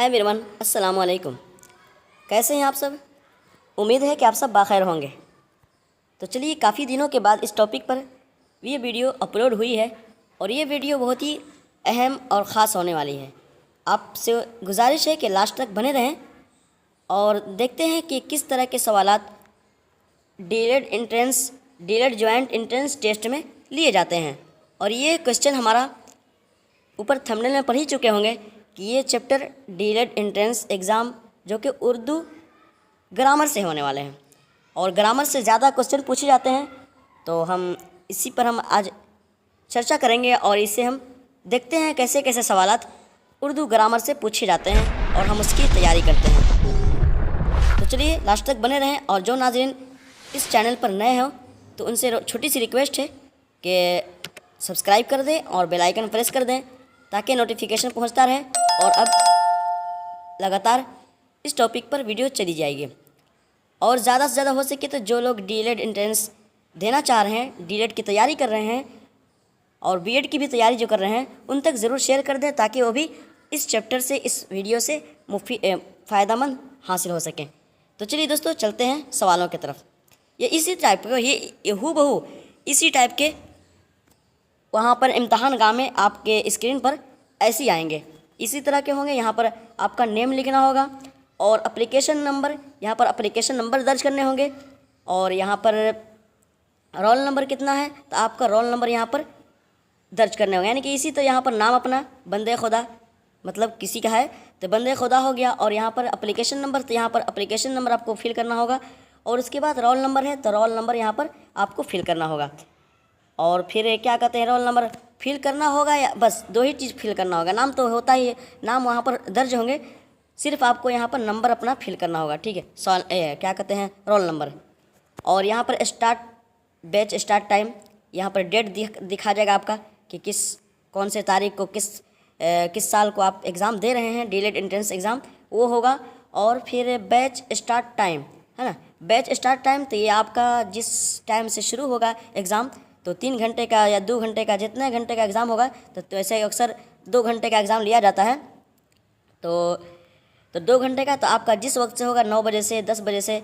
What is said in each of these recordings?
Hi everyone, अस्सलाम वालेकुम। कैसे हैं आप सब? उम्मीद है कि आप सब बाखैर होंगे। तो चलिए, काफ़ी दिनों के बाद इस टॉपिक पर ये वीडियो अपलोड हुई है और ये वीडियो बहुत ही अहम और ख़ास होने वाली है। आपसे गुजारिश है कि लास्ट तक बने रहें और देखते हैं कि किस तरह के सवालात डीएलएड जॉइंट एंट्रेंस टेस्ट में लिए जाते हैं। और ये क्वेश्चन हमारा ऊपर थंबनेल में पढ़ ही चुके होंगे कि ये चैप्टर डीएलएड एंट्रेंस एग्ज़ाम जो कि उर्दू ग्रामर से होने वाले हैं और ग्रामर से ज़्यादा क्वेश्चन पूछे जाते हैं। तो हम इसी पर हम आज चर्चा करेंगे और इससे हम देखते हैं कैसे कैसे सवालात उर्दू ग्रामर से पूछे जाते हैं और हम उसकी तैयारी करते हैं। तो चलिए, लास्ट तक बने रहें। और जो नाज़रीन इस चैनल पर नए हों तो उनसे छोटी सी रिक्वेस्ट है कि सब्सक्राइब कर दें और बेल आइकन प्रेस कर दें ताकि नोटिफिकेशन पहुंचता रहे। और अब लगातार इस टॉपिक पर वीडियो चली जाएगी और ज़्यादा से ज़्यादा हो सके तो जो लोग डीएलएड एंट्रेंस देना चाह रहे हैं, डीएलएड की तैयारी कर रहे हैं और बीएड की भी तैयारी जो कर रहे हैं, उन तक ज़रूर शेयर कर दें ताकि वो भी इस चैप्टर से, इस वीडियो से फ़ायदेमंद हासिल हो सकें। तो चलिए दोस्तों, चलते हैं सवालों की तरफ। ये इसी टाइप के, ये हूबहू इसी टाइप के वहाँ पर इम्तहान गाह में आपके स्क्रीन पर ऐसे ही आएंगे, इसी तरह के होंगे। यहाँ पर आपका नेम लिखना होगा और एप्लीकेशन नंबर, यहाँ पर एप्लीकेशन नंबर दर्ज करने होंगे और यहाँ पर रोल नंबर कितना है तो आपका रोल नंबर यहाँ पर दर्ज करने होंगे। यानी कि इसी तरह यहाँ पर नाम अपना बंदे खुदा, मतलब किसी का है तो बंदे खुदा हो गया, और यहाँ पर एप्लीकेशन नंबर, तो यहाँ पर एप्लीकेशन नंबर आपको फिल करना होगा और उसके बाद रोल नंबर है तो रोल नंबर यहाँ पर आपको फिल करना होगा। और फिर क्या कहते हैं, रोल नंबर फिल करना होगा या बस दो ही चीज़ फिल करना होगा। नाम तो होता ही है, नाम वहाँ पर दर्ज होंगे, सिर्फ आपको यहाँ पर नंबर अपना फिल करना होगा, ठीक है। क्या कहते हैं, रोल नंबर। और यहाँ पर बैच स्टार्ट टाइम, यहाँ पर डेट दिखा जाएगा आपका कि कौन से तारीख को किस साल को आप एग्ज़ाम दे रहे हैं, डीएलएड एंट्रेंस एग्ज़ाम, वो होगा। और फिर बैच स्टार्ट टाइम है ना, बैच स्टार्ट टाइम तो ये आपका जिस टाइम से शुरू होगा एग्ज़ाम, तो 3 घंटे का या 2 घंटे का, जितने घंटे का एग्ज़ाम होगा तो ऐसे अक्सर 2 घंटे का एग्ज़ाम लिया जाता है। तो 2 घंटे का तो आपका जिस वक्त से होगा 9 बजे से 10 बजे से,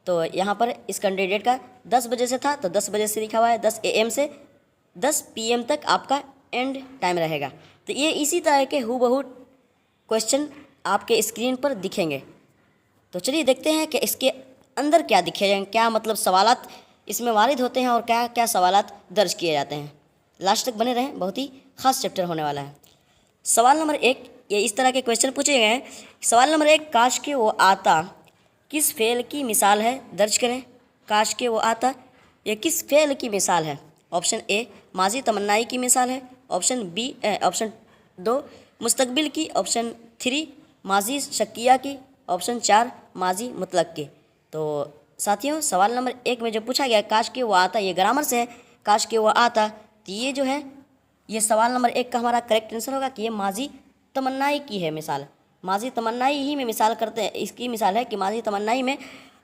तो यहाँ पर इस कैंडिडेट का 10 बजे से था तो 10 बजे से लिखा हुआ है, 10 AM से 10 PM तक आपका एंड टाइम रहेगा। तो ये इसी तरह के हूबहू क्वेश्चन आपके स्क्रीन पर दिखेंगे। तो चलिए देखते हैं कि इसके अंदर क्या दिखेगा, क्या मतलब सवालात इसमें वारिद होते हैं और क्या क्या सवालात दर्ज किए जाते हैं। लास्ट तक बने रहें, बहुत ही ख़ास चैप्टर होने वाला है। सवाल नंबर 1, ये इस तरह के क्वेश्चन पूछे गए हैं। सवाल नंबर 1, काश के वो आता किस फ़ेल की मिसाल है, दर्ज करें। काश के वो आता ये किस फ़ेल की मिसाल है? ऑप्शन ए माजी तमन्नाई की मिसाल है, ऑप्शन 2 मुस्तकबिल की, ऑप्शन 3 माजी शक्किया की, ऑप्शन 4 माजी मुतलक की। तो साथियों, सवाल नंबर 1 में जो पूछा गया काश के वो आता, ये ग्रामर से है, काश के वो आता, तो ये जो है ये सवाल नंबर 1 का हमारा करेक्ट आंसर होगा कि ये माजी तमन्नाई की है मिसाल। माजी तमन्नाई ही में मिसाल करते हैं, इसकी मिसाल है कि माजी तमन्नाई में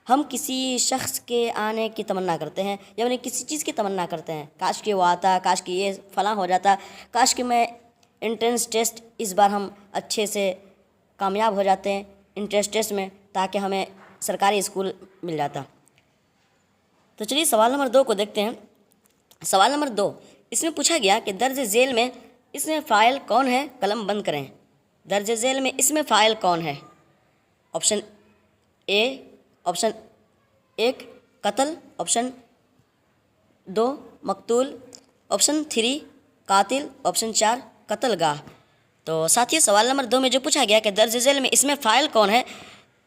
हम किसी शख्स के आने की तमन्ना करते हैं या उन्हें किसी चीज़ की तमन्ना करते हैं। काश के वो आता, काश कि ये फ़लाँ हो जाता, काश कि मैं एंट्रेंस टेस्ट इस बार हम अच्छे से कामयाब हो जाते हैं एंट्रेंस टेस्ट में, ताकि हमें सरकारी स्कूल मिल जाता। तो चलिए सवाल नंबर 2 को देखते हैं। सवाल नंबर 2, इसमें पूछा गया कि दर्ज झेल में इसमें फ़ाइल कौन है, कलम बंद करें। दर्ज झेल में इसमें फ़ाइल कौन है? ऑप्शन 1 कत्ल, ऑप्शन 2 मकतूल, ऑप्शन 3 कातिल, ऑप्शन 4 कत्लगाह। तो साथियों, सवाल नंबर 2 में जो पूछा गया कि दर्ज झेल में इसमें फ़ाइल कौन है,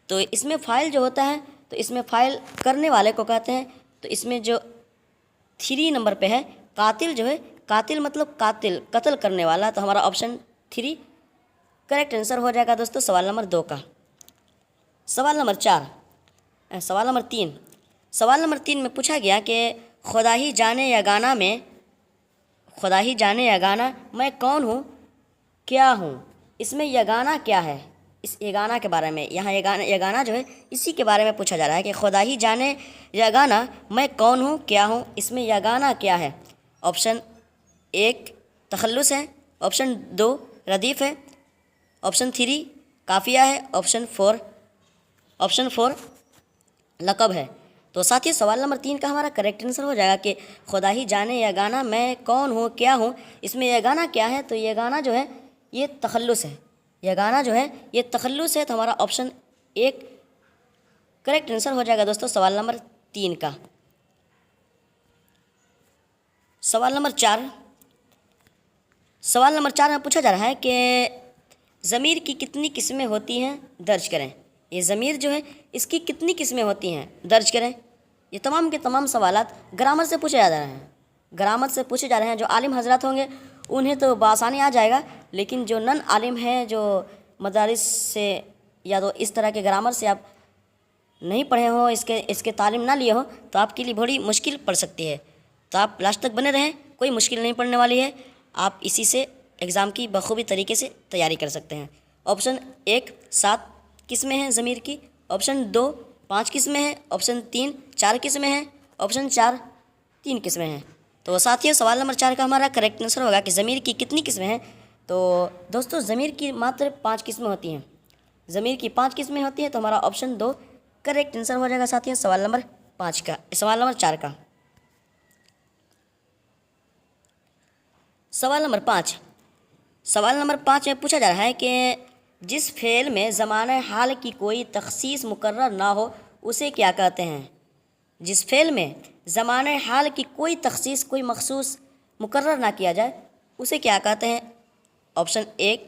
तो इसमें फ़ाइल जो होता है तो इसमें फ़ाइल करने वाले को कहते हैं। तो इसमें जो 3 नंबर पे है कातिल, जो है कातिल मतलब कातिल, कत्ल करने वाला, तो हमारा ऑप्शन 3 करेक्ट आंसर हो जाएगा दोस्तों सवाल नंबर 2 का। सवाल नंबर 3, सवाल नंबर 3 में पूछा गया कि खुदा ही जाने या गाना मैं कौन हूँ क्या हूँ, इसमें यगाना क्या है? इस यगाना के बारे में, यहाँ यगाना जो है इसी के बारे में पूछा जा रहा है कि खुदा ही जाने यगाना मैं कौन हूँ क्या हूँ, इसमें यगाना क्या है? ऑप्शन 1 तखल्लुस है, ऑप्शन 2 रदीफ़ है, ऑप्शन 3 काफिया है, ऑप्शन फोर लक़ब है। तो साथियों सवाल नंबर 3 का हमारा करेक्ट आंसर हो जाएगा कि खुदा ही जाने यह गाना मैं कौन हूँ क्या हूँ। इसमें यह गाना क्या है, तो यह गाना जो है ये तखल्लुस है, यह गाना जो है ये तखल्लुस है। तो हमारा ऑप्शन 1 करेक्ट आंसर हो जाएगा दोस्तों सवाल नंबर 3 का। सवाल नंबर 4 में पूछा जा रहा है कि ज़मीर की कितनी किस्में होती हैं, दर्ज करें। ये ज़मीर जो है इसकी कितनी किस्में होती हैं, दर्ज करें। ये तमाम के तमाम सवालात ग्रामर से पूछे जा रहे हैं, ग्रामर से पूछे जा रहे हैं। जो आलिम हजरत होंगे उन्हें तो बआसानी आ जाएगा, लेकिन जो नन आलिम हैं, जो मदारिस से या तो इस तरह के ग्रामर से आप नहीं पढ़े हो, इसके तालीम ना लिए हो, तो आपके लिए बड़ी मुश्किल पड़ सकती है। तो आप लास्ट तक बने रहें, कोई मुश्किल नहीं पड़ने वाली है। आप इसी से एग्ज़ाम की बखूबी तरीके से तैयारी कर सकते हैं। ऑप्शन 1 7 किस्में हैं ज़मीर की, ऑप्शन 2 5 किस्में हैं, ऑप्शन 3 4 किस्में हैं, ऑप्शन 4 3 किस्में हैं। तो साथियों सवाल नंबर 4 का हमारा करेक्ट आंसर होगा कि ज़मीर की कितनी किस्में हैं। तो दोस्तों ज़मीर की मात्र 5 किस्में होती हैं, ज़मीर की 5 किस्में होती हैं। तो हमारा ऑप्शन 2 करेक्ट आंसर हो जाएगा साथियों सवाल नंबर 4 का। सवाल नंबर 5 में पूछा जा रहा है कि जिस फ़ेल में ज़माने हाल की कोई तख़सीस मुकर्रर ना हो उसे क्या कहते हैं। जिस फ़ेल में ज़माने हाल की कोई तख़सीस, कोई मखसूस मुकर्रर ना किया जाए उसे क्या कहते हैं। ऑप्शन 1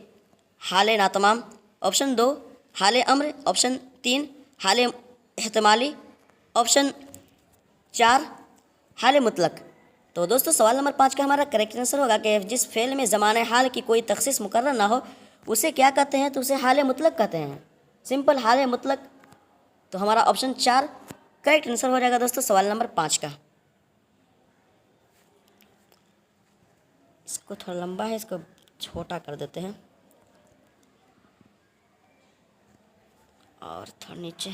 हाल नातमाम, ऑप्शन 2 हाल अम्र, ऑप्शन 3 हाल एहतमाली, ऑप्शन 4 हाल मुतलक। तो दोस्तों सवाल नंबर 5 का हमारा करेक्ट आंसर होगा कि जिस फ़ेल में ज़माने हाल की कोई तख़सीस मुकर्रर ना हो उसे क्या कहते हैं, तो उसे हाल मुतलक कहते हैं, सिंपल हाल मुतलक। तो हमारा ऑप्शन 4 करेक्ट आंसर हो जाएगा दोस्तों सवाल नंबर 5 का। इसको थोड़ा लंबा है, इसको छोटा कर देते हैं और थोड़ा नीचे।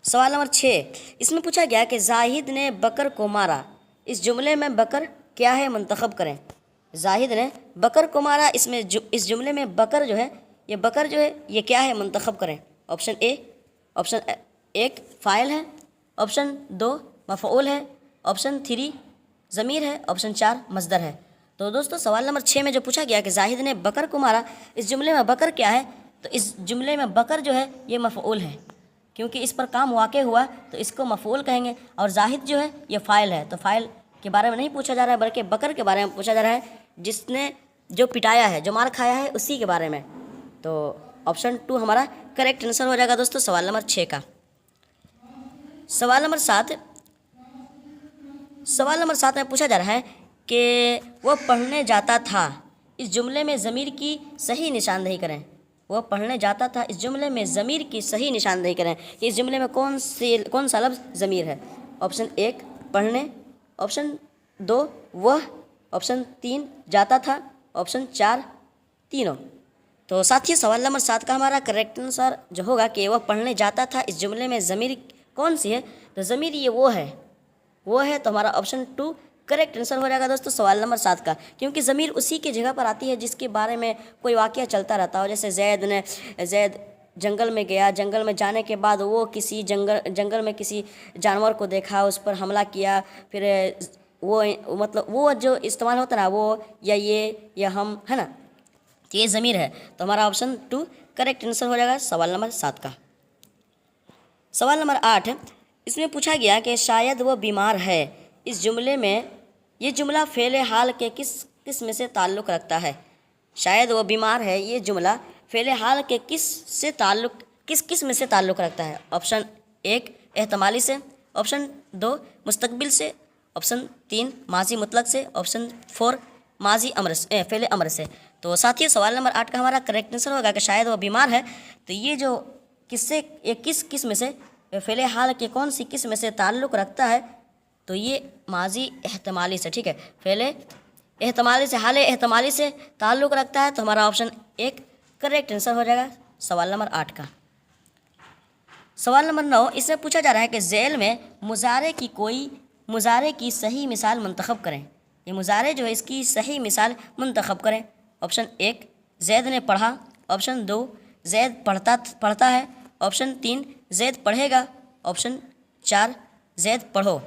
सवाल नंबर 6 इसमें पूछा गया कि जाहिद ने बकर को मारा, इस जुमले में बकर क्या है, मुंतखब करें। जाहिद ने बकर को मारा, इस जुमले में बकर जो है ये क्या है, मुंतखब करें। ऑप्शन 1 फ़ाइल है, ऑप्शन 2 मफ़ऊल है, ऑप्शन 3 ज़मीर है, ऑप्शन 4 मज़दर है। तो दोस्तों सवाल नंबर 6 में जो पूछा गया कि जाहिद ने बकर को मारा, इस जुमले में बकर क्या है, तो इस जुमले में बकर जो है ये मफ़ऊल है, क्योंकि इस पर काम वाक़े हुआ तो इसको मफ़ऊल कहेंगे। और जाहिद जो है ये फ़ाइल है, तो फ़ाइल के बारे में नहीं पूछा जा रहा है बल्कि बकर के बारे में पूछा जा रहा है, जिसने जो पिटाया है, जो मार खाया है, उसी के बारे में। तो ऑप्शन 2 हमारा करेक्ट आंसर हो जाएगा दोस्तों सवाल नंबर 6 का। सवाल नंबर 7 में पूछा जा रहा है कि वह पढ़ने जाता था, इस जुमले में ज़मीर की सही निशानदेही करें। वह पढ़ने जाता था, इस जुमले में ज़मीर की सही निशानदेही करें कि इस जुमले में कौन सा लफ्ज़ ज़मीर है। ऑप्शन 1 पढ़ने, ऑप्शन 2 वह, ऑप्शन 3 जाता था, ऑप्शन 4 तीनों। तो साथियों सवाल नंबर 7 का हमारा करेक्ट आंसर जो होगा कि वह पढ़ने जाता था, इस जुमले में ज़मीर कौन सी है, तो ज़मीर ये वो है। तो हमारा ऑप्शन 2 करेक्ट आंसर हो जाएगा दोस्तों सवाल नंबर 7 का, क्योंकि ज़मीर उसी की जगह पर आती है जिसके बारे में कोई वाक़या चलता रहता हो। जैसे ज़ैद जंगल में गया, जंगल में जाने के बाद वो किसी जंगल में किसी जानवर को देखा, उस पर हमला किया, फिर वो जो इस्तेमाल होता है ना, वो या ये या हम, है ना, तो ये ज़मीर है। तो हमारा ऑप्शन 2 करेक्ट आंसर हो जाएगा सवाल नंबर 7 का। सवाल नंबर 8 इसमें पूछा गया कि शायद वो बीमार है, इस जुमले में ये जुमला फ़ेले हाल के किस किस्म से ताल्लुक़ रखता है। शायद वो बीमार है, ये जुमला फ़ेले हाल के किस किस्म से ताल्लुक़ रखता है। ऑप्शन 1 एहतमाली से, ऑप्शन 2 मुस्तकबिल से, ऑप्शन 3 माजी मुतलक से, ऑप्शन 4 माजी फ़ेले अमर से। तो साथियों सवाल नंबर 8 का हमारा करेक्ट आंसर होगा कि शायद वो बीमार है, तो ये जो किस किस्म से, फ़ेले हाल के कौन सी किस्म से ताल्लुक़ रखता है, तो ये माजी एहतमाली से, ठीक है, फ़ेले एहतमाली से, हाल एहतमाली से ताल्लुक़ रखता है। तो हमारा ऑप्शन 1 करेक्ट आंसर हो जाएगा सवाल नंबर 8 का। सवाल नंबर 9 इसमें पूछा जा रहा है कि ज़ैल में मुज़ारे की सही मिसाल मुंतखब करें। ये मुज़ारे जो है इसकी सही मिसाल मुंतखब करें। ऑप्शन 1 जैद ने पढ़ा, ऑप्शन 2 जैद पढ़ता है, ऑप्शन 3 जैद पढ़ेगा, ऑप्शन 4 जैद पढ़ो।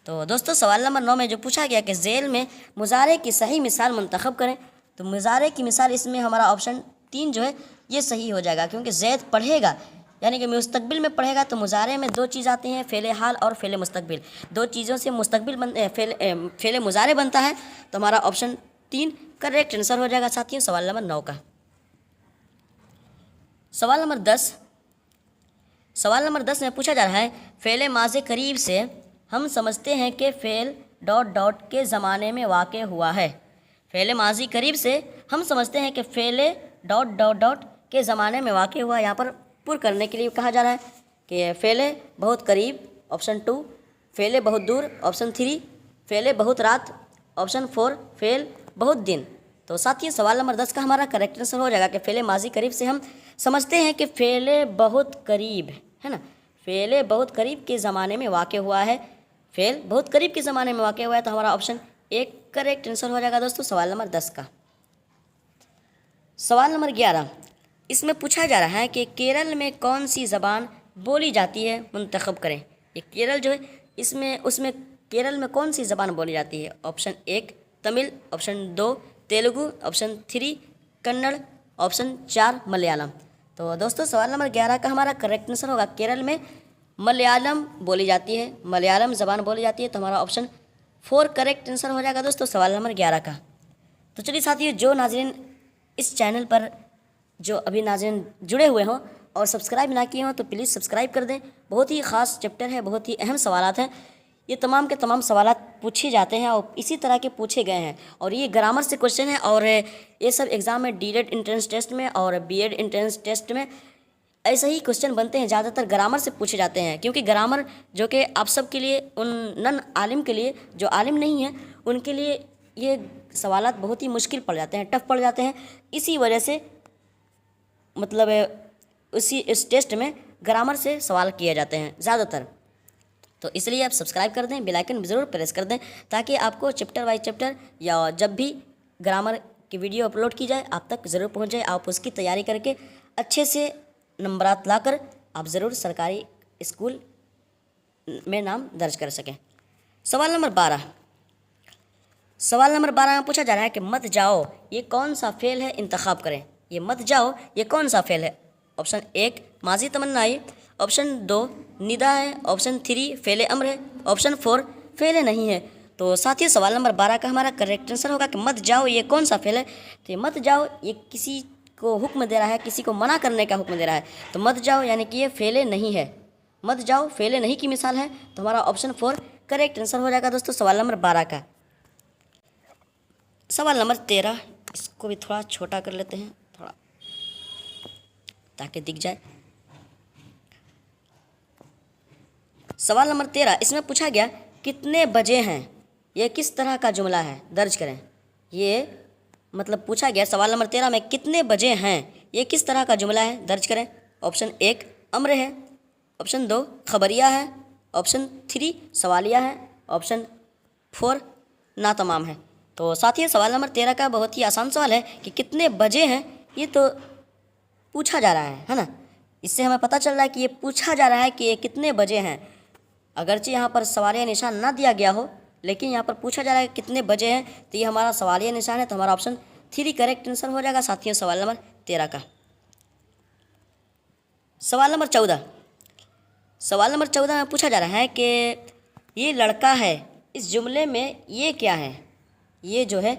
तो दोस्तों सवाल नंबर 9 में जो पूछा गया कि ज़ेल में मुजारे की सही मिसाल मुंतखब करें, तो मुजारे की मिसाल इसमें हमारा ऑप्शन 3 जो है ये सही हो जाएगा, क्योंकि जैद पढ़ेगा यानी कि मुस्तकबिल में पढ़ेगा। तो मुजारे में 2 चीज़ आती हैं, फ़ेल हाल और फ़ेल मुस्तकबिल। 2 चीज़ों से मुस्तकबिल फ़ेल मुजारे बनता है। तो हमारा ऑप्शन 3 करेक्ट आंसर हो जाएगा साथियों सवाल नंबर 9 का। सवाल नंबर 10 में पूछा जा रहा है फ़ेल माज़ी करीब से हम समझते हैं कि फ़ेल ... के ज़माने में वाक़ हुआ है। फ़ेल माज़ी करीब से हम समझते हैं कि फ़ेल ... के ज़माने में वाक़ हुआ। यहाँ पर पुर करने के लिए कहा जा रहा है कि फ़ेल बहुत करीब ऑप्शन 2, फ़ेल बहुत दूर ऑप्शन 3, फ़ेल बहुत रात ऑप्शन 4, फ़ेल बहुत दिन। तो साथियों सवाल नंबर 10 का हमारा करेक्ट आंसर हो जाएगा कि फ़ेल माज़ी करीब से हम समझते हैं कि फ़ेल बहुत करीब है ना, फ़ेल बहुत करीब के ज़माने में वाक़ हुआ है। फ़ेल बहुत करीब के ज़माने में वाक़ हुआ है। तो हमारा ऑप्शन 1 करेक्ट आंसर हो जाएगा दोस्तों सवाल नंबर 10 का। सवाल नंबर 11 इसमें पूछा जा रहा है कि केरल में कौन सी ज़बान बोली जाती है, मुंतखब करें। ये केरल जो है उसमें केरल में कौन सी ज़बान बोली जाती है। Option 1 Tamil, option 2 Telugu, option 3 Kannada, option 4 Malayalam. तो दोस्तों सवाल नंबर 11 का हमारा करेक्ट आंसर होगा केरल में मलयालम बोली जाती है, मलयालम ज़बान बोली जाती है। तो हमारा ऑप्शन 4 करेक्ट आंसर हो जाएगा दोस्तों सवाल नंबर 11 का। तो चलिए साथियों जो नाज़रीन इस चैनल पर जो अभी नाज़रीन जुड़े हुए हों और सब्सक्राइब ना किए हों तो प्लीज़ सब्सक्राइब कर दें। बहुत ही ख़ास चैप्टर है, बहुत ही अहम सवालात हैं। ये तमाम के तमाम सवालात पूछे जाते हैं और इसी तरह के पूछे गए हैं और ये ग्रामर से क्वेश्चन है। और ये सब एग्ज़ाम में डीएलएड एंट्रेंस टेस्ट में और बीएड एंट्रेंस टेस्ट में ऐसे ही क्वेश्चन बनते हैं, ज़्यादातर ग्रामर से पूछे जाते हैं। क्योंकि ग्रामर जो कि आप सब के लिए, उन नन आलिम के लिए जो आलिम नहीं है उनके लिए ये सवालात बहुत ही मुश्किल पड़ जाते हैं, टफ पड़ जाते हैं। इसी वजह से मतलब इस टेस्ट में ग्रामर से सवाल किए जाते हैं ज़्यादातर। तो इसलिए आप सब्सक्राइब कर दें, बेल आइकन ज़रूर प्रेस कर दें ताकि आपको चैप्टर वाइज चैप्टर या जब भी ग्रामर की वीडियो अपलोड की जाए आप तक ज़रूर पहुंच जाए। आप उसकी तैयारी करके अच्छे से नंबरात लाकर आप ज़रूर सरकारी स्कूल में नाम दर्ज कर सकें। सवाल नंबर 12 में पूछा जा रहा है कि मत जाओ ये कौन सा फ़ेल है, इंतखाब करें। ये मत जाओ ये कौन सा फ़ेल है। ऑप्शन 1 माजी तमन्नाई, ऑप्शन 2 निदा है, ऑप्शन 3 फ़ेल अम्र है, ऑप्शन 4 फ़ेल नहीं है। तो साथियों सवाल नंबर 12 का हमारा करेक्ट आंसर होगा कि मत जाओ ये कौन सा फ़ेल है। तो ये मत जाओ ये किसी को हुक्म दे रहा है, किसी को मना करने का हुक्म दे रहा है। तो मत जाओ यानी कि ये फ़ेल नहीं है, मत जाओ फ़ेल नहीं की मिसाल है। तो हमारा ऑप्शन 4 करेक्ट आंसर हो जाएगा दोस्तों सवाल नंबर 12 का। सवाल नंबर 13 इसको भी थोड़ा छोटा कर लेते हैं थोड़ा ताकि दिख जाए। सवाल नंबर 13 इसमें पूछा गया कितने बजे हैं, ये किस तरह का जुमला है, दर्ज करें। ये मतलब पूछा गया सवाल नंबर 13 में कितने बजे हैं, ये किस तरह का जुमला है, दर्ज करें। ऑप्शन 1 अम्र है, ऑप्शन 2 खबरिया है, ऑप्शन 3 सवालिया है, ऑप्शन 4 नातमाम है। तो साथियों सवाल नंबर 13 का बहुत ही आसान सवाल है कि कितने बजे हैं, ये तो पूछा जा रहा है ना। इससे हमें पता चल रहा है कि ये पूछा जा रहा है कि ये कितने बजे हैं। अगरचे यहाँ पर सवालिया निशान ना दिया गया हो लेकिन यहाँ पर पूछा जा रहा है कितने बजे हैं, तो ये हमारा सवालिया निशान है। तो हमारा ऑप्शन 3 करेक्ट आंसर हो जाएगा साथियों सवाल नंबर 13 का। सवाल नंबर 14 में पूछा जा रहा है कि ये लड़का है, इस जुमले में ये क्या है। ये जो है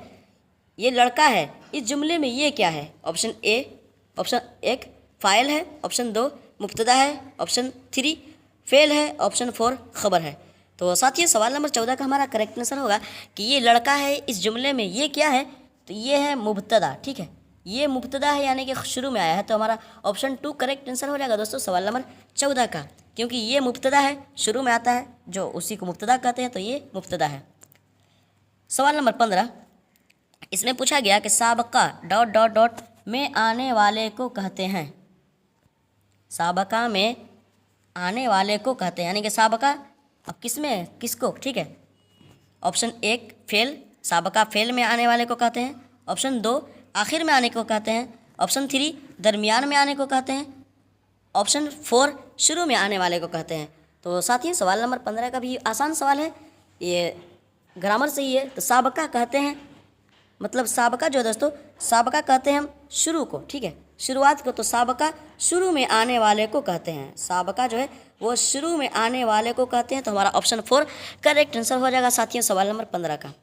ये लड़का है, इस जुमले में ये क्या है। ऑप्शन 1 फ़ाइल है, ऑप्शन 2 मुब्तदा है, ऑप्शन 3 फ़ेल है, ऑप्शन 4 खबर है। तो साथियों सवाल नंबर 14 का हमारा करेक्ट आंसर होगा कि ये लड़का है, इस जुमले में ये क्या है। तो ये है मुब्तदा, ठीक है, ये मुब्तदा है यानी कि शुरू में आया है। तो हमारा ऑप्शन 2 करेक्ट आंसर हो जाएगा दोस्तों सवाल नंबर 14 का, क्योंकि ये मुब्तदा है, शुरू में आता है, जो उसी को मुब्तदा कहते हैं, तो ये मुब्तदा है। सवाल नंबर 15 इसमें पूछा गया कि साबका ... में आने वाले को कहते हैं। साबका में आने वाले को कहते हैं यानी कि साबका अब किसको, ठीक है। ऑप्शन 1 फ़ेल, साबका फ़ेल में आने वाले को कहते हैं। ऑप्शन 2 आखिर में आने को कहते हैं। ऑप्शन 3 दरमियान में आने को कहते हैं। ऑप्शन 4 शुरू में आने वाले को कहते हैं। तो साथियों सवाल नंबर 15 का भी आसान सवाल है, ये ग्रामर से ही है। तो साबका कहते हैं, मतलब साबका जो है दोस्तों, साबका कहते हैं हम शुरू को, ठीक है, शुरुआत को। तो साबका शुरू में आने वाले को कहते हैं। साबका जो है वो शुरू में आने वाले को कहते हैं। तो हमारा ऑप्शन 4 करेक्ट आंसर हो जाएगा साथियों सवाल नंबर 15 का।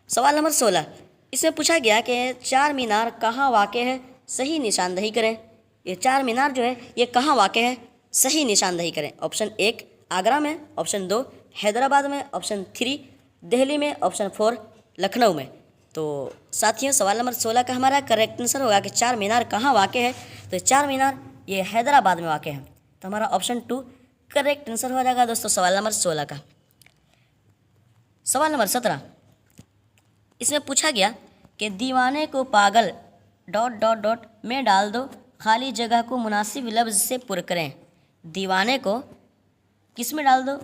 सवाल नंबर 16, इसमें पूछा गया कि चार मीनार कहाँ वाक़ है, सही निशानदही करें। ये चार मीनार जो है ये कहाँ वाक़ है, सही निशानदही करें। ऑप्शन 1 आगरा में, ऑप्शन 2 हैदराबाद में, ऑप्शन 3 दिल्ली में, ऑप्शन 4 लखनऊ में। तो साथियों सवाल नंबर 16 का हमारा करेक्ट आंसर होगा कि चार मीनार कहाँ वाक़ है। तो चार मीनार ये हैदराबाद में वाक़ है। तो हमारा ऑप्शन 2 करेक्ट आंसर हो जाएगा दोस्तों सवाल नंबर 16 का। सवाल नंबर 17, इसमें पूछा गया कि दीवाने को पागल ... में डाल दो, खाली जगह को मुनासिब लफ्ज़ से पुर करें। दीवाने को किस में डाल दो,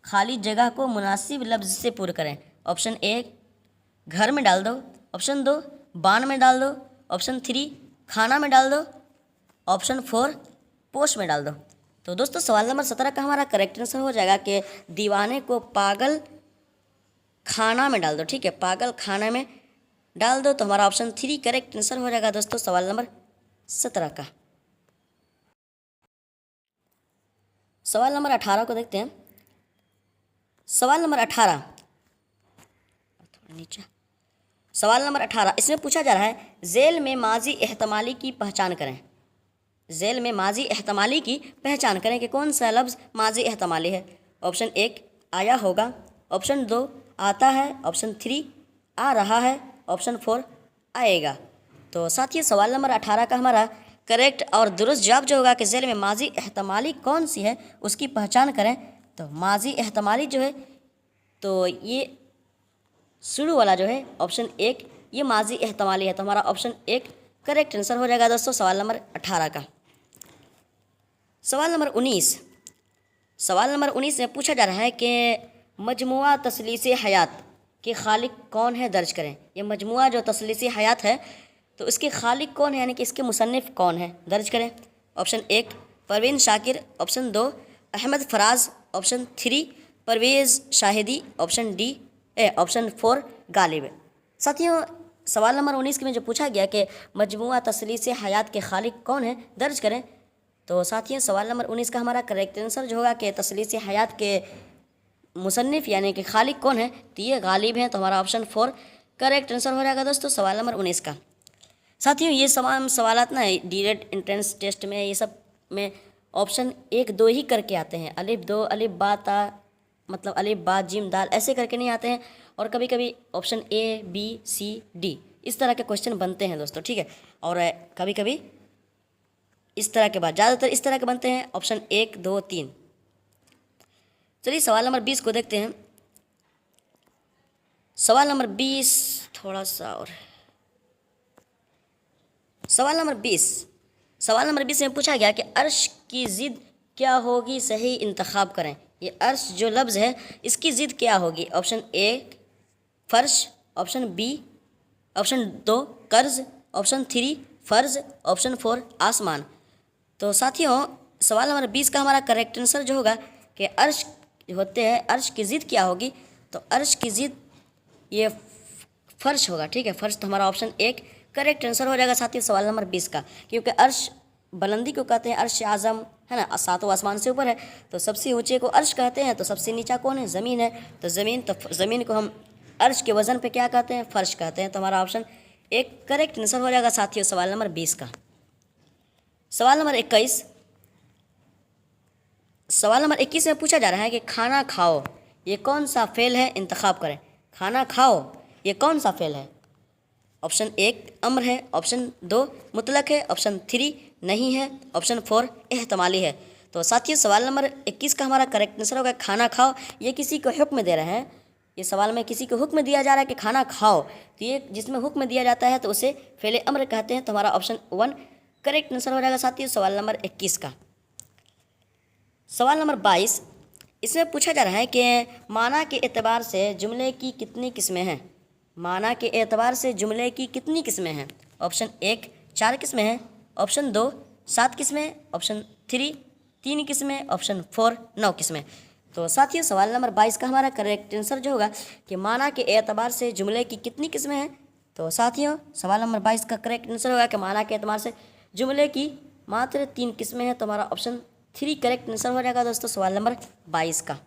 खाली जगह को मुनासिब लफ्ज़ से पुर करें। ऑप्शन 1 घर में डाल दो, ऑप्शन 2 बान में डाल दो, ऑप्शन 3 खाना में डाल दो, ऑप्शन 4 पोश में डाल दो। तो दोस्तों सवाल नंबर 17 का हमारा करेक्ट आंसर हो जाएगा कि दीवाने को पागल खाना में डाल दो, ठीक है, पागल खाना में डाल दो। तो हमारा ऑप्शन 3 करेक्ट आंसर हो जाएगा दोस्तों सवाल नंबर 17 का। सवाल नंबर 18 को देखते हैं। सवाल नंबर 18 नीचे, सवाल नंबर 18 इसमें पूछा जा रहा है जेल में माजी एहतमाली की पहचान करें। जेल में माजी एहतमाली की पहचान करें कि कौन सा लफ्ज़ माजी एहतमाली है। ऑप्शन 1 आया होगा, ऑप्शन 2 आता है, ऑप्शन 3 आ रहा है, ऑप्शन 4 आएगा। तो साथियों सवाल नंबर 18 का हमारा करेक्ट और दुरुस्त जवाब जो होगा कि जेल में माजी एहतमाली कौन सी है उसकी पहचान करें। तो माजी एहतमाली जो है तो ये शुरू वाला जो है ऑप्शन 1 ये माजी एहतमाली है। तो हमारा ऑप्शन 1 करेक्ट आंसर हो जाएगा दोस्तों सवाल नंबर 18 का। सवाल नंबर 19, सवाल नंबर 19 में पूछा जा रहा है कि मजमुआ तसलीस हयात के खालिक कौन है, दर्ज करें। ये मजमुआ जो तसलीस हयात है तो इसके खालिक कौन है, यानी कि इसके मुसन्निफ़ कौन है, दर्ज करें। Option 1 Parveen Shakir, option 2 Ahmad Faraz, option 3 Parvez Shahidi, option 4 Ghalib. साथियों सवाल नंबर 19 में जो पूछा गया कि मजमुआ तसलीस हयात के खालिक कौन है, दर्ज करें। तो साथियों सवाल नंबर 19 का हमारा करेक्ट आंसर जो होगा कि तसलीस हयात के मुसन्निफ़ यानी कि खालिक कौन है, तो ये गालिब हैं। तो हमारा ऑप्शन 4 करेक्ट आंसर हो जाएगा दोस्तों सवाल नंबर 19 का। साथियों ये तमाम सवालात ना डीएलएड एंट्रेंस टेस्ट में ये सब में ऑप्शन 1 2 ही करके आते हैं। अलिफ 2 अलिफ बा ता, मतलब अलिफ बा जिम दाल ऐसे करके नहीं आते हैं। और कभी कभी option A B C D इस तरह के क्वेश्चन बनते हैं दोस्तों, ठीक है। और कभी कभी इस तरह के बाद ज़्यादातर इस तरह के बनते हैं ऑप्शन 1 2 3। चलिए सवाल नंबर 20 को देखते हैं। सवाल नंबर 20 थोड़ा सा और, सवाल नंबर 20 में पूछा गया कि अर्श की ज़िद क्या होगी, सही इंतखाब करें। ये अर्श जो लफ्ज़ है इसकी ज़िद क्या होगी। ऑप्शन 1 फ़र्श, ऑप्शन 2 कर्ज़, ऑप्शन 3 फ़र्ज़, ऑप्शन 4 आसमान। तो साथियों सवाल नंबर 20 का हमारा करेक्ट आंसर जो होगा कि अर्श होते हैं, अर्श की ज़िद क्या होगी। तो अर्श की ज़िद ये फ़र्श होगा, ठीक है, फ़र्श। तो हमारा ऑप्शन 1 करेक्ट आंसर हो जाएगा साथियों सवाल नंबर 20 का। क्योंकि अर्श बुलंदी को कहते हैं, अर्श आज़म है ना, सातों आसमान से ऊपर है। तो सबसे ऊंचे को अर्श कहते हैं, तो सबसे नीचा कौन है, ज़मीन है। तो ज़मीन को हम अर्श के वज़न पे क्या कहते हैं, फ़र्श कहते हैं। तो हमारा ऑप्शन 1 करेक्ट आंसर हो जाएगा साथियों सवाल नंबर 20 का। सवाल नंबर 21, सवाल नंबर 21 में पूछा जा रहा है कि खाना खाओ ये कौन सा फ़ेल है, इंतखाब करें। खाना खाओ ये कौन सा फ़ेल है। ऑप्शन 1 अम्र है, ऑप्शन 2 मुतलक है, ऑप्शन 3 नहीं है, ऑप्शन 4 एहतमाली है। तो साथियों सवाल नंबर 21 का हमारा करेक्ट आंसर होगा खाना खाओ। ये किसी को हुक्म दे रहे हैं, ये सवाल में किसी को हुक्म दिया जा रहा है कि खाना खाओ। तो ये जिसमें हुक्म दिया जाता है तो उसे फ़ेल अम्र कहते हैं। तो हमारा ऑप्शन 1 करेक्ट आंसर हो जाएगा साथियों सवाल नंबर 21 का। सवाल नंबर 22, इसमें पूछा जा रहा है कि माना के एतबार से जुमले की कितनी किस्में हैं। माना के एतबार से जुमले की कितनी किस्में हैं? ऑप्शन 1 4 किस्में हैं, ऑप्शन 2 7 किस्में, ऑप्शन 3 3 किस्में, ऑप्शन 4 9 किस्में। तो साथियों सवाल नंबर 22 का हमारा करेक्ट आंसर जो होगा कि माना के एतबार से जुमले की कितनी किस्में हैं। तो साथियों सवाल नंबर 22 का करेक्ट आंसर होगा कि माना के एतबार से जुमले की मात्र 3 किस्में हैं। तो हमारा ऑप्शन 3 करेक्ट आंसर हो जाएगा दोस्तों सवाल नंबर 22 का।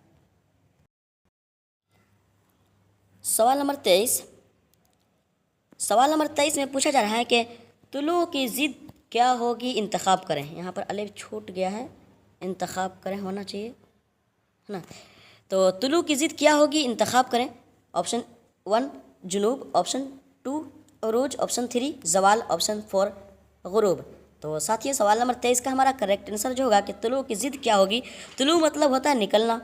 सवाल नंबर 23। सवाल नंबर 23 में पूछा जा रहा है कि तुलू की ज़िद क्या होगी, इंतखाब करें। यहाँ पर अलिफ छूट गया है, इंतखाब करें होना चाहिए, है ना। तो तुलू की ज़िद क्या होगी, इंतखाब करें। ऑप्शन 1 जुनूब, ऑप्शन 2 उरूज, ऑप्शन 3 जवाल, ऑप्शन 4 गुरूब। तो साथियों सवाल नंबर 23 का हमारा करेक्ट आंसर जो होगा कि तुलू की ज़िद क्या होगी। तुलू मतलब होता है निकलना,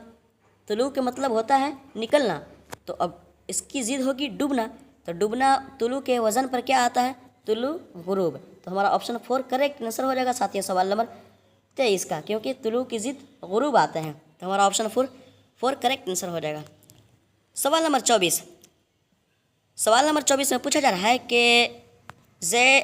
तुलू के मतलब होता है निकलना। तो अब इसकी ज़िद होगी डूबना। तो डूबना तुलू के वज़न पर क्या आता है, तुलू गुरूब। तो हमारा ऑप्शन 4 करेक्ट आंसर हो जाएगा साथियों सवाल नंबर 23 का, क्योंकि तुलू की ज़िद गुरूब आते हैं। तो हमारा ऑप्शन 4 करेक्ट आंसर हो जाएगा। सवाल नंबर 24। सवाल नंबर 24 में पूछा जा रहा है कि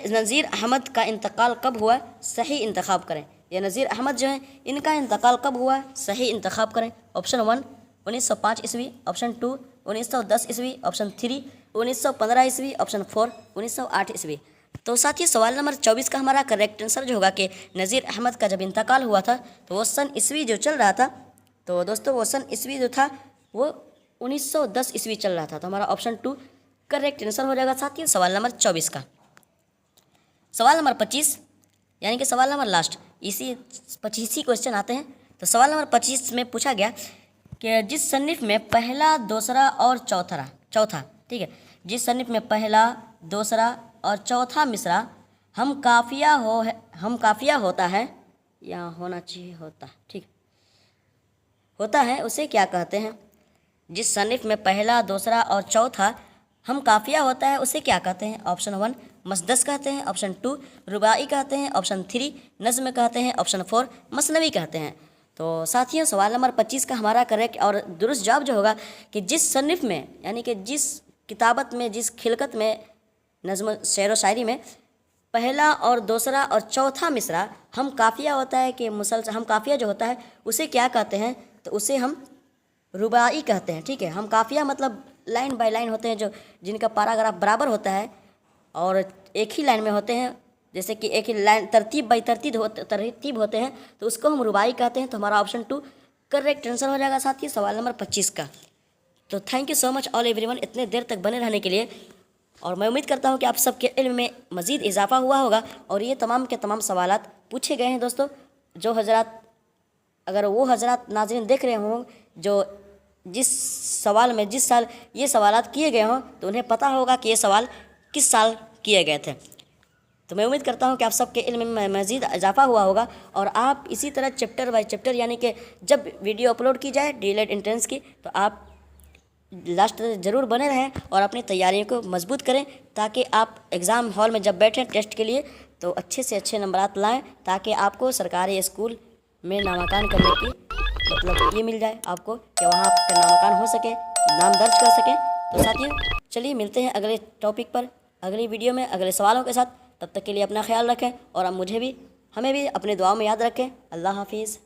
नज़ीर अहमद का इंतकाल कब हुआ, सही इंतखाब करें। ये नज़ीर अहमद जो है इनका इंतकाल कब हुआ, सही इंतखाब करें। ऑप्शन 1 1905 ईस्वी, ऑप्शन 2 1910 ईस्वी, ऑप्शन 3 1915 ईस्वी, ऑप्शन 4 1908 ईस्वी। तो साथियों सवाल नंबर 24 का हमारा करेक्ट आंसर जो होगा कि नज़ीर अहमद का जब इंतकाल हुआ था तो वो सन ईस्वी जो चल रहा था, तो दोस्तों वो सन ईस्वी जो था वो 1910 ईस्वी चल रहा था। तो हमारा ऑप्शन 2 करेक्ट आंसर हो जाएगा साथियों सवाल नंबर 24 का। सवाल नंबर 25 यानी कि सवाल नंबर लास्ट, इसी 25 ही क्वेश्चन आते हैं। तो सवाल नंबर 25 में पूछा गया कि जिस सन्निफ में पहला दूसरा और चौथा ठीक है, जिस सन्निफ में पहला दूसरा और चौथा मिसरा हम काफिया होता है, या होना चाहिए होता, ठीक होता है, उसे क्या कहते हैं। जिस सन्निफ में पहला दूसरा और चौथा हम काफिया होता है उसे क्या कहते हैं। ऑप्शन 1 मसदस कहते हैं, ऑप्शन 2 रुबाई कहते हैं, ऑप्शन 3 नज़्म कहते हैं, ऑप्शन 4 मसनवी कहते हैं। तो साथियों सवाल नंबर 25 का हमारा करेक्ट और दुरुस्त जवाब जो होगा कि जिस सन्निफ में यानी कि जिस किताबत में, जिस खिलकत में, नज़्म शेर व शायरी में पहला और दूसरा और चौथा मिसरा हम काफिया होता है कि मुसलसल हम काफिया जो होता है उसे क्या कहते हैं, तो उसे हम रुबाई कहते हैं। ठीक है, हम काफिया मतलब लाइन बाय लाइन होते हैं जो जिनका पैराग्राफ बराबर होता है और एक ही लाइन में होते हैं, जैसे कि एक ही लाइन तरतीब बाई तरतीब होते हैं, तो उसको हम रुबाई कहते हैं। तो हमारा ऑप्शन 2 करेक्ट आंसर हो जाएगा साथी सवाल नंबर 25 का। तो thank you so much all everyone इतने देर तक बने रहने के लिए, और मैं उम्मीद करता हूँ कि आप सबके इल्म में मज़ीद इजाफा हुआ होगा और ये तमाम के तमाम सवालात पूछे गए हैं। दोस्तों जो हजरात, अगर वो हजरात नाज़रीन देख रहे हों जो जिस सवाल में जिस साल ये सवालात किए गए हों, तो उन्हें पता होगा कि ये सवाल किस साल किए गए थे। तो मैं उम्मीद करता हूँ कि आप सबके इल्म में मज़ीद इजाफा हुआ होगा और आप इसी तरह चैप्टर बाय चैप्टर, यानी कि जब वीडियो अपलोड की जाए डीएलएड एंट्रेंस की, तो आप लास्ट तक ज़रूर बने रहें और अपनी तैयारियों को मजबूत करें, ताकि आप एग्ज़ाम हॉल में जब बैठें टेस्ट के लिए तो अच्छे से अच्छे नंबरात लाएं, ताकि आपको सरकारी स्कूल में नामांकन करने की मतलब ये मिल जाए आपको कि वहाँ आपका नामांकन हो सके, नाम दर्ज कर सकें। तो साथियों चलिए मिलते हैं अगले टॉपिक पर, अगली वीडियो में अगले सवालों के साथ। तब तक के लिए अपना ख्याल रखें और अब हमें भी अपने दुआओं में याद रखें। अल्लाह हाफिज़।